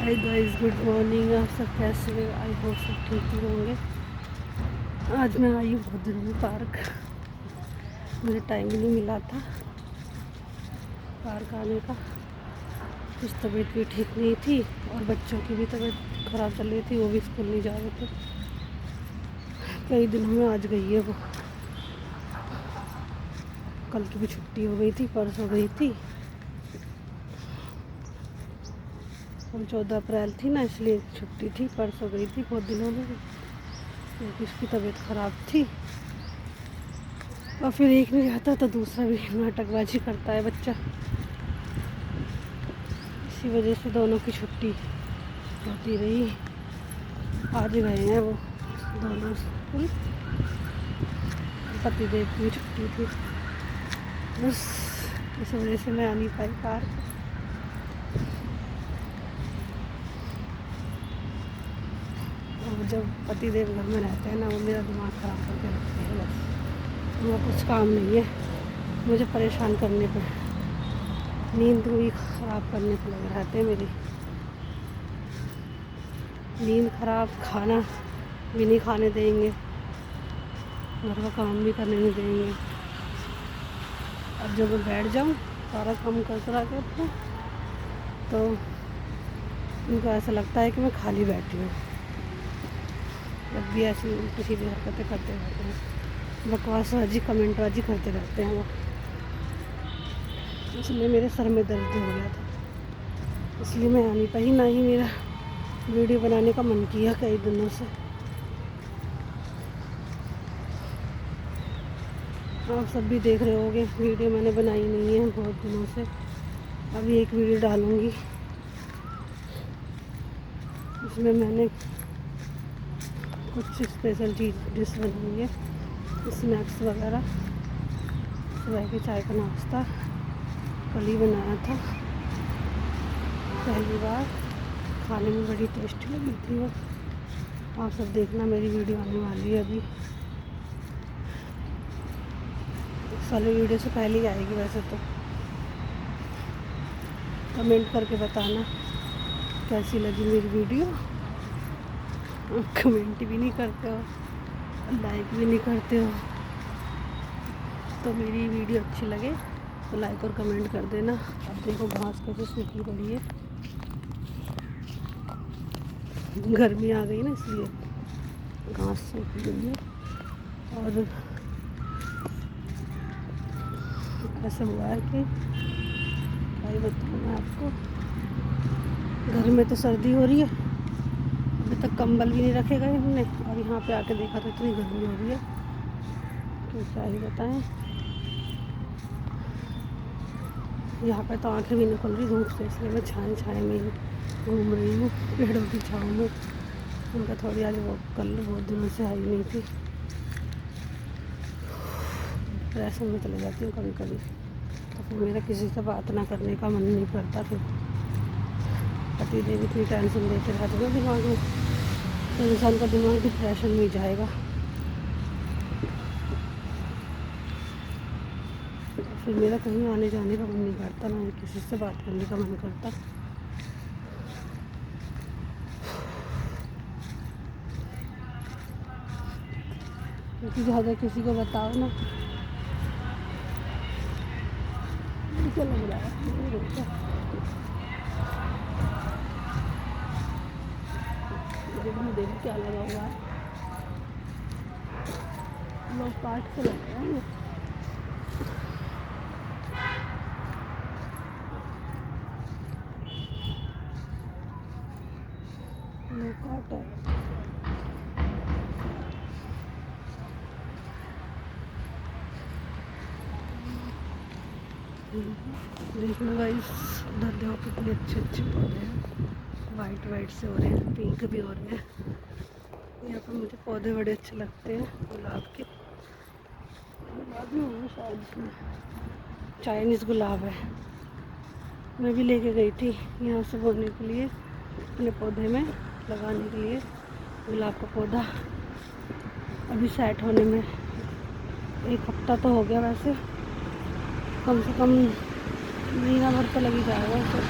Hi guys, good morning. आप सब कैसे हैं? आई होप सब ठीक ही होंगे। आज मैं आई हूँ बहुत दिनों में पार्क। मुझे टाइम ही नहीं मिला था पार्क आने का। कुछ तबीयत भी ठीक नहीं थी और बच्चों की भी तबीयत ख़राब चल रही थी, वो भी स्कूल नहीं जा रहे थे। कई दिनों में आज गई है वो। कल की भी छुट्टी हो गई थी, परसों गई थी। कल 14 अप्रैल थी ना, इसलिए छुट्टी थी। परसों गई थी बहुत दिनों में, क्योंकि उसकी तबीयत ख़राब थी। और फिर एक नहीं जाता तो दूसरा भी नाटकबाजी करता है बच्चा। इसी वजह से दोनों की छुट्टी होती रही। आज गए हैं वो दोनों स्कूल। पतिदेव की छुट्टी थी, बस इस वजह से मैं आ नहीं पाई पार्क। और जब पतिदेव घर में रहते हैं ना, वो मेरा दिमाग ख़राब करके रखते हैं। बस वो कुछ काम नहीं है मुझे परेशान करने पे। नींद भी ख़राब करने पे लगे रहते हैं मेरी। नींद ख़राब, खाना भी नहीं खाने देंगे, घर का काम भी करने नहीं देंगे। अब जब मैं बैठ जाऊँ सारा काम कर करा के अपना, तो उनको ऐसा लगता है कि मैं खाली बैठी हूँ। जब भी ऐसी उल्टी सीधी हरकतें करते रहते हैं, बकवासबाजी कमेंटबाजी करते रहते हैं वो। इसलिए मेरे सर में दर्द हो गया था, इसलिए मैं आ नहीं पाई। ना ही मेरा वीडियो बनाने का मन किया कई दिनों से। आप सब भी देख रहे होंगे, वीडियो मैंने बनाई नहीं है बहुत दिनों से। अभी एक वीडियो डालूँगी, उसमें मैंने कुछ स्पेशल चीज़ डिश बनाई है, स्नैक्स वगैरह। सुबह की चाय का नाश्ता कल ही बनाया था, पहली बार। खाने में बड़ी टेस्टी लगी थी वो। आप सब देखना, मेरी वीडियो आने वाली है अभी। इस वाले वीडियो से पहले ही आएगी वैसे तो। कमेंट करके बताना कैसी लगी मेरी वीडियो। कमेंट भी नहीं करते हो, लाइक भी नहीं करते हो। तो मेरी वीडियो अच्छी लगे तो लाइक और कमेंट कर देना। अब देखो घास कैसे सूखी पड़ी है, गर्मी आ गई ना, इसलिए घास सूखी गई है। और ऐसा हुआ है कि भाई बताऊँ मैं आपको, घर में तो सर्दी हो रही है, अभी तक कंबल भी नहीं रखे गए हमने। और यहाँ पे आके देखा तो इतनी गर्मी हो रही है, तो क्या ही बताएं। यहाँ पे तो आंखें भी नहीं खुल रही धूप से, इसलिए मैं छाए छाए में ही घूम रही हूँ, पेड़ों की छाँव में। उनका थोड़ी आज वो कल बहुत दिनों से आई नहीं थी। डिप्रेशन में चले जाती हूँ कभी कभी, तो फिर मेरा किसी से बात ना करने का मन नहीं करता। फिर पतिदेव इतनी टेंशन देते रहते हैं दिमाग में, तो इंसान का दिमाग डिप्रेशन में ही जाएगा। फिर मेरा कहीं आने जाने का मन नहीं करता, ना किसी से बात करने का मन करता। क्योंकि ज़्यादा किसी को बताओ ना, क्या लग रहा है देखो क्या लगा हुआ है। लोग काट से लग रहे हैं। लोग काट है। देख लो गाइस, उधर देखो कितने अच्छे अच्छे पौधे हैं, वाइट वाइट से हो रहे हैं, पिंक भी हो रहे हैं। यहाँ पर मुझे पौधे बड़े अच्छे लगते हैं गुलाब के। गुलाब भी होंगे शायद इसमें, चाइनीज़ गुलाब है। मैं भी लेके गई थी यहाँ से बोने के लिए, अपने पौधे में लगाने के लिए। गुलाब का पौधा अभी सेट होने में 1 हफ्ता तो हो गया, वैसे कम से कम महीना भर तो लग ही जाएगा उसे।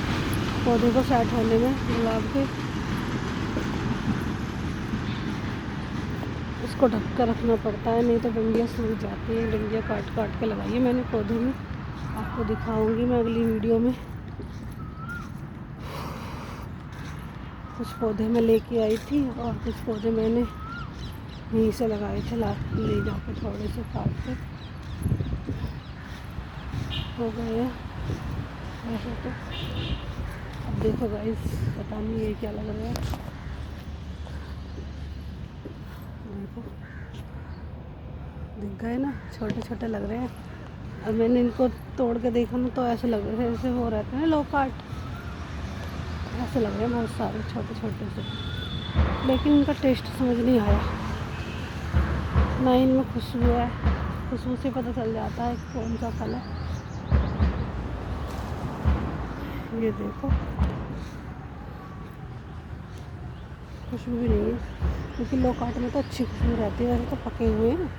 पौधे को सेट होने में गुलाब के। इसको ढक कर रखना पड़ता है, नहीं तो डंडियाँ सूख जाती हैं। डंडियाँ काट काट के लगाई है मैंने पौधे में, आपको दिखाऊंगी मैं अगली वीडियो में। कुछ पौधे मैं लेके आई थी और कुछ पौधे मैंने यहीं से लगाए थे, ले जाकर थोड़े से काट के हो गए हैं वैसे तो। अब देखो गाइस, पता नहीं ये क्या लग रहा है। देखो दिख गए ना, छोटे छोटे लग रहे हैं। अब मैंने इनको तोड़ के देखा ना तो ऐसे लग रहे हैं, ऐसे हो रहते हैं लो काट, ऐसे लग रहे हैं बहुत सारे छोटे छोटे से, लेकिन इनका टेस्ट समझ नहीं आया, ना इनमें खुशबू है। खुशबू से पता चल जाता है कौन सा फल है। ये देखो खुशबू भी नहीं है, क्योंकि लो काट में तो अच्छी खुशबू रहती है, वैसे तो पके हुए हैं।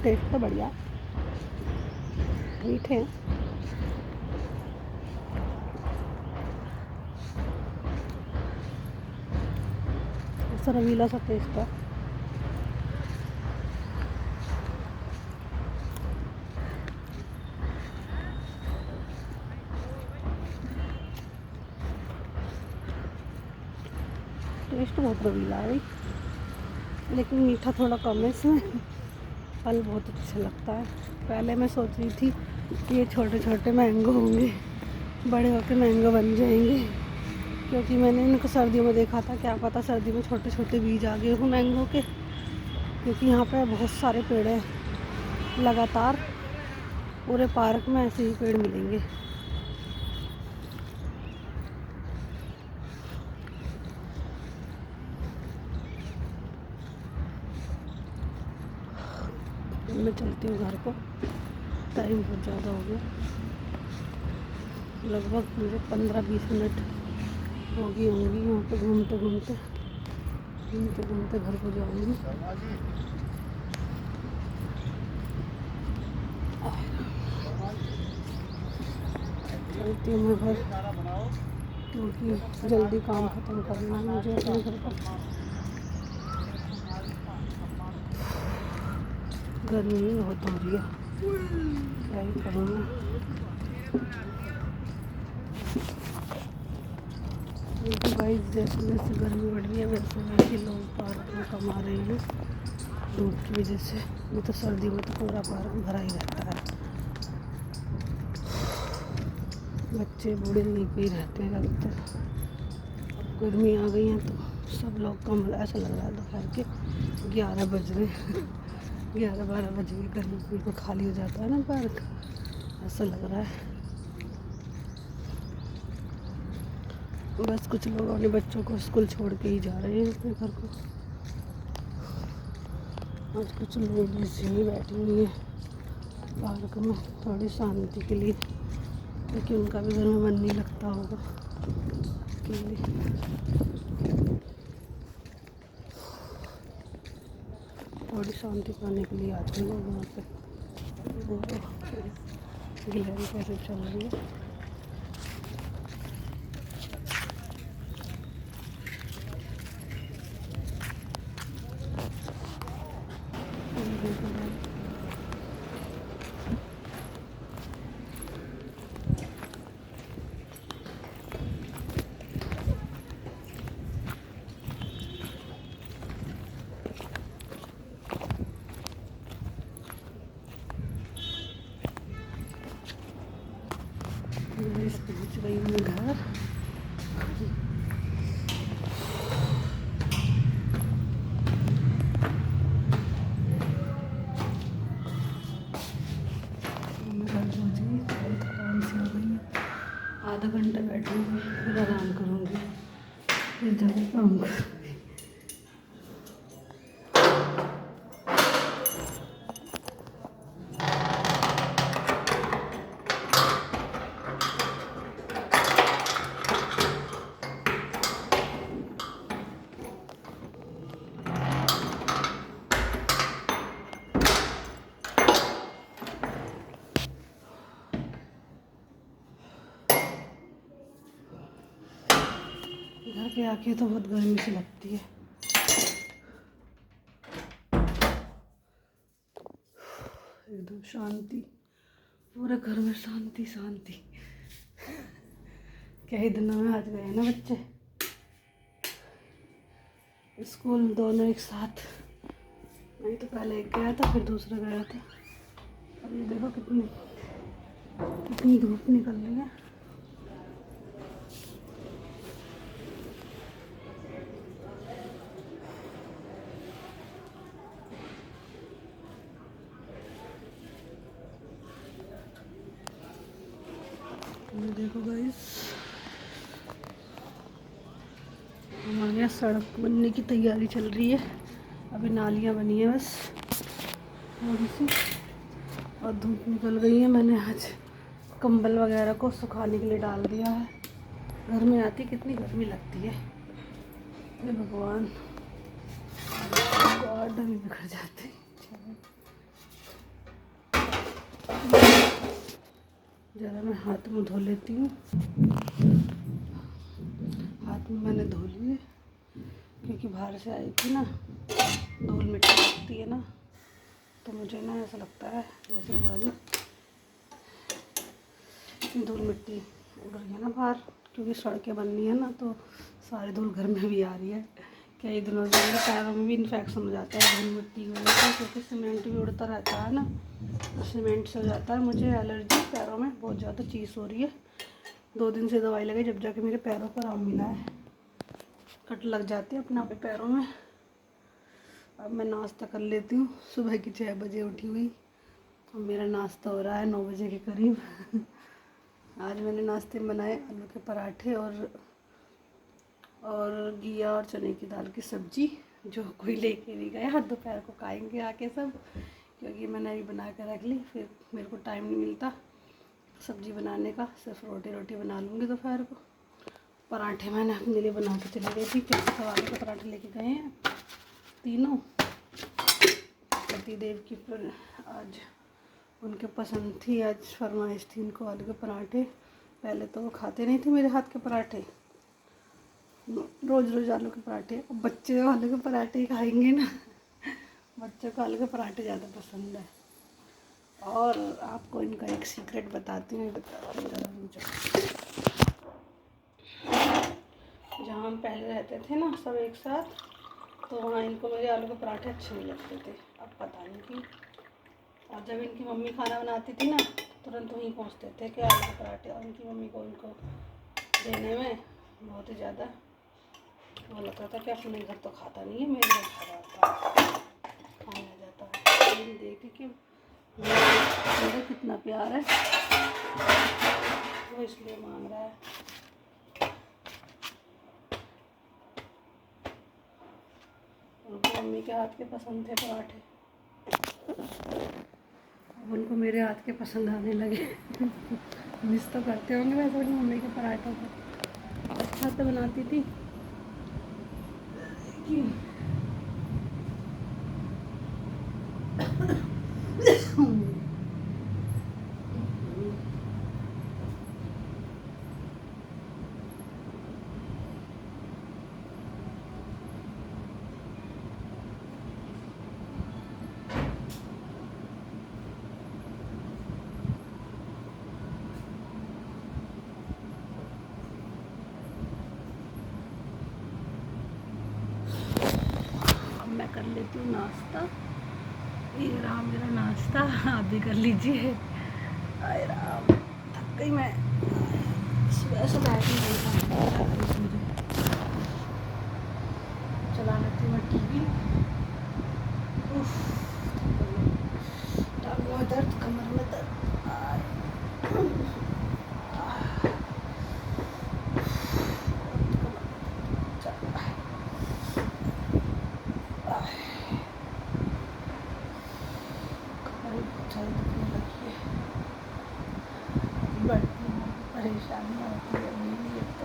टेस्ट तो बढ़िया, मीठे हैं। ऐसा रवीला सा टेस्ट है। टेस्ट बहुत रवीला है, लेकिन मीठा थोड़ा कम है इसमें। फल बहुत अच्छा लगता है। पहले मैं सोच रही थी कि ये छोटे छोटे मैंगो होंगे, बड़े होकर मैंगो बन जाएंगे, क्योंकि मैंने इनको सर्दियों में देखा था। क्या पता सर्दी में छोटे छोटे बीज आ गए हों मैंगो के, क्योंकि यहाँ पे बहुत सारे पेड़ हैं लगातार। पूरे पार्क में ऐसे ही पेड़ मिलेंगे। मैं चलती हूँ घर को, टाइम बहुत ज़्यादा हो गया। लगभग मुझे 15-20 मिनट होंगी यहाँ पे घूमते घूमते घर को जाऊँगी। चलती हूँ मैं घर, क्योंकि जल्दी काम ख़त्म करना है मुझे अपने घर का। गर्मी बहुत हो रही है, क्या ही करूँगी। भाई जैसे जैसे गर्मी बढ़ रही है वैसे वैसे लोग पार्क में कम आ रहे हैं धूप की वजह से। नहीं तो सर्दी में तो पूरा पार्क भरा ही रहता है, बच्चे बूढ़े नहीं पे रहते हैं ज़्यादातर। गर्मी आ गई है तो सब लोग कम, ऐसा लग रहा है दोपहर के 11 बज रहे 11-12 बजे गर्मी बिल्कुल खाली हो जाता है ना पार्क, ऐसा लग रहा है। बस कुछ लोग अपने बच्चों को स्कूल छोड़ के ही जा रहे हैं अपने घर को। आज कुछ लोग इसी बैठी हुई हैं पार्क में थोड़ी शांति के लिए, क्योंकि उनका भी घर में मन नहीं लगता होगा अकेले। थोड़ी शांति पाने के लिए आते हैं लोग वहाँ पे। वो गिलहरी कैसे चल रही है। पहुँच गई हूँ घर। आधा घंटा बैठूँगी, फिर आराम करूँगी, फिर जाके काम करूँगी। घर के आके तो बहुत गर्मी सी लगती है। एकदम शांति, पूरे घर में शांति शांति। क्या ही दिनों में आज गए ना बच्चे स्कूल, दोनों एक साथ। नहीं तो पहले एक गया था फिर दूसरा गया था। अब ये देखो कितनी धूप निकल रही है। ये देखो गाइस, हमारे यहाँ सड़क बनने की तैयारी चल रही है। अभी नालियाँ बनी है बस थोड़ी सी, और धूप निकल गई है। मैंने आज कंबल वगैरह को सुखाने के लिए डाल दिया है। घर में आती कितनी गर्मी लगती है, हे भगवान, गॉड भी बिखर जाते। ज़रा मैं हाथ मुँह धो लेती हूँ। हाथ में मैंने धो लिए क्योंकि बाहर से आई थी ना, धूल मिट्टी लगती है ना, तो मुझे ना ऐसा लगता है जैसे पता नहीं धूल मिट्टी उड़ रही है ना बाहर, क्योंकि सड़कें बननी है ना तो सारी धूल घर में भी आ रही है। कई दिनों से मेरे पैरों में भी इन्फेक्शन हो जाता है धूल मिट्टी की वजह से, क्योंकि सीमेंट भी उड़ता रहता है ना, सीमेंट से हो जाता है मुझे एलर्जी। पैरों में बहुत ज़्यादा चीज़ हो रही है। 2 दिन से दवाई लगाई, जब जाके मेरे पैरों पर आराम मिला है। कट लग जाती है अपने आप पैरों में। अब मैं नाश्ता कर लेती हूँ। सुबह की 6 बजे उठी हुई और मेरा नाश्ता हो रहा है 9 बजे के करीब। आज मैंने नाश्ते में बनाए आलू के पराठे और घिया और चने की दाल की सब्ज़ी, जो कोई लेके नहीं गया। दोपहर को खाएंगे आके सब, क्योंकि मैंने अभी बना के रख ली, फिर मेरे को टाइम नहीं मिलता सब्ज़ी बनाने का। सिर्फ रोटी बना लूँगी दोपहर को। पराठे मैंने अपने लिए बना के चली गई थी, फिर सब आलू के पराठे लेके गए हैं तीनों। पतिदेव की फिर आज उनके पसंद थी, आज फरमाइश थी इनको आलू के पराठे। पहले तो वो खाते नहीं थे मेरे हाथ के पराठे, रोज़ आलू के पराठे। अब बच्चे आलू के पराठे ही खाएंगे ना, बच्चों को आलू के पराठे ज़्यादा पसंद है। और आपको इनका एक सीक्रेट बताती हूँ, जहाँ हम पहले रहते थे ना सब एक साथ, तो वहाँ इनको मेरे आलू के पराठे अच्छे नहीं लगते थे। अब पता नहीं क्यों। और जब इनकी मम्मी खाना बनाती थी ना, तुरंत वहीं पहुँचते थे कि आलू के पराठे, और इनकी मम्मी को उनको देने में बहुत ही ज़्यादा वो लगता था कि अपने घर तो खाता नहीं है, मेरे घर खाया जाता है। लेकिन देखे कि मेरा कितना प्यार है, वो इसलिए मांग रहा है। उनको मम्मी के हाथ के पसंद थे पराठे, अब उनको मेरे हाथ के पसंद आने लगे। मिस तो करते होंगे वैसे अपनी मम्मी के पराठों को, अच्छा तो बनाती थी। कर लेती हूँ नाश्ता। ये रहा मेरा नाश्ता, आप भी कर लीजिए। आए राम, थक गई मैं, सुबह से बैठी नहीं। मुझे चला लेती हूँ मैं टीवी। टांगों में दर्द, कमर में दर्द। परेशानी होती है मेरी, तो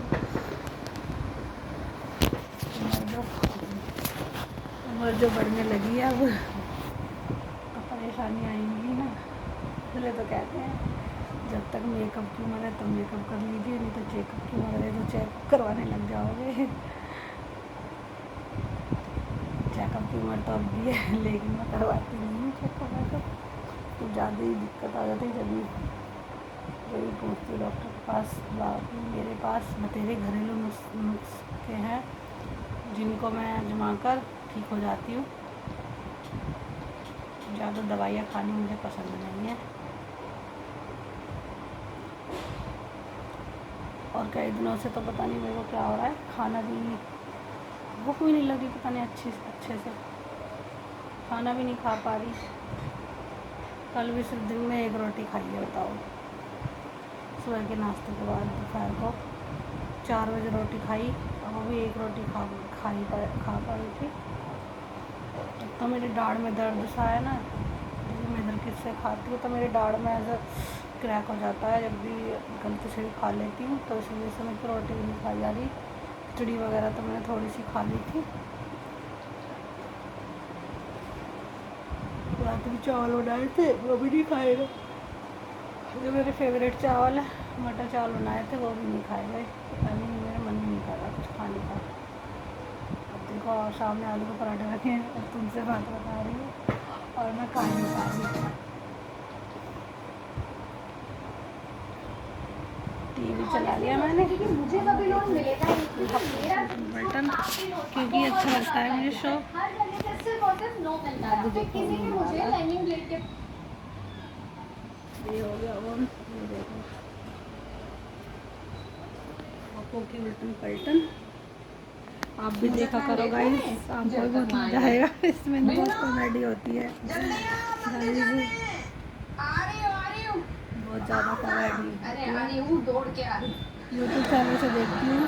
उम्र जो बढ़ने लगी है अब तो परेशानी आएंगी ना। इसलिए तो कहते हैं जब तक मेकअप की उम्र है तब मेकअप कर लीजिए, नहीं तो चेकअप की उम्र है तो चेकअप करवाने लग जाओगे। चेकअप की उम्र तो अब भी है लेकिन मैं करवाती नहीं हूँ चेकअप वेकअप, तो ज़्यादा ही दिक्कत आ जाती है। जब पूछती हूँ डॉक्टर के पास, मेरे पास बतेरे घरेलू नुस्खे हैं जिनको मैं आजमा कर ठीक हो जाती हूँ। ज़्यादा दवाइयाँ खानी मुझे पसंद नहीं है। और कई दिनों से तो पता नहीं मेरे को क्या हो रहा है, खाना भी भूख भी नहीं लगी, पता नहीं अच्छे से खाना भी नहीं खा पा रही। कल भी सिर्फ दिन में 1 रोटी खाई है, बताओ। सुबह के नाश्ते के बाद दोपहर को 4 बजे रोटी खाई, और वो भी 1 रोटी खा पा रही थी। तो मेरी दाढ़ में दर्द सा है ना, जब मैं इधर किससे खाती हूँ तो मेरी दाढ़ में ऐसा क्रैक हो जाता है जब भी गलती से खा लेती हूँ, तो इस वजह से मुझे रोटी भी नहीं खाई जा रही। खिचड़ी वगैरह तो मैंने थोड़ी सी खा ली थी। रात में चावल बनाए थे वो भी नहीं खाए गए, जो मेरे फेवरेट चावल है मटर चावल बनाए थे वो भी नहीं खाए गए। पता नहीं मेरा मन नहीं कर रहा कुछ खाने का। अब देखो सामने आलू के पराठे रखे हैं और तुमसे बात बता रही हूँ और मैं खा नहीं पा रही। टीवी चला लिया मैंने, मुझे कभी लोन मिलेगा बटन, क्योंकि अच्छा लगता है मुझे शो। ये हो गया वो, ये देखो आपको की उल्टन पलटन। आप भी देखा करो गाइस, आपको भी बहुत मजा आएगा। इसमें बहुत कॉमेडी होती है गाइस, बहुत ज़्यादा कॉमेडी होती है। यूट्यूब चैनल से देखती हूँ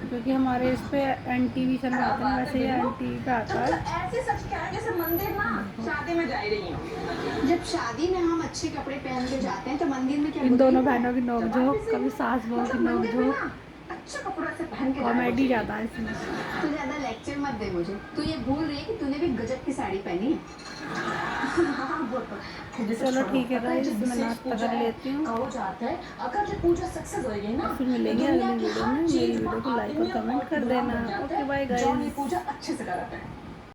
क्योंकि हमारे इस पे NTV चैनल आते हैं, वैसे ही NTV पे आता है। ऐसे सच कह जैसे मंदिर ना शादी में जा रही हूँ। जब शादी में हम अच्छे कपड़े पहन के जाते हैं तो मंदिर में क्या इन दोनों बहनों की नोकझोंक, कभी सास बहू की नोकझोंक, अच्छे कपड़ों से पहन के कॉमेडी ज़्यादा है इसमें। तू ज्यादा लेक्चर मत दे मुझे, तू ये भूल रही है कि तूने भी गजब की साड़ी पहनी है। चलो ठीक है गाइस, मैं नाश्ता कर लेती हूँ, अगर जो पूजा सक्सेस होगी ना फिर मिलेंगे अगली वीडियो में। मेरी वीडियो को लाइक और कमेंट कर देना। Okay bye guys. पूजा अच्छे से कराते हैं।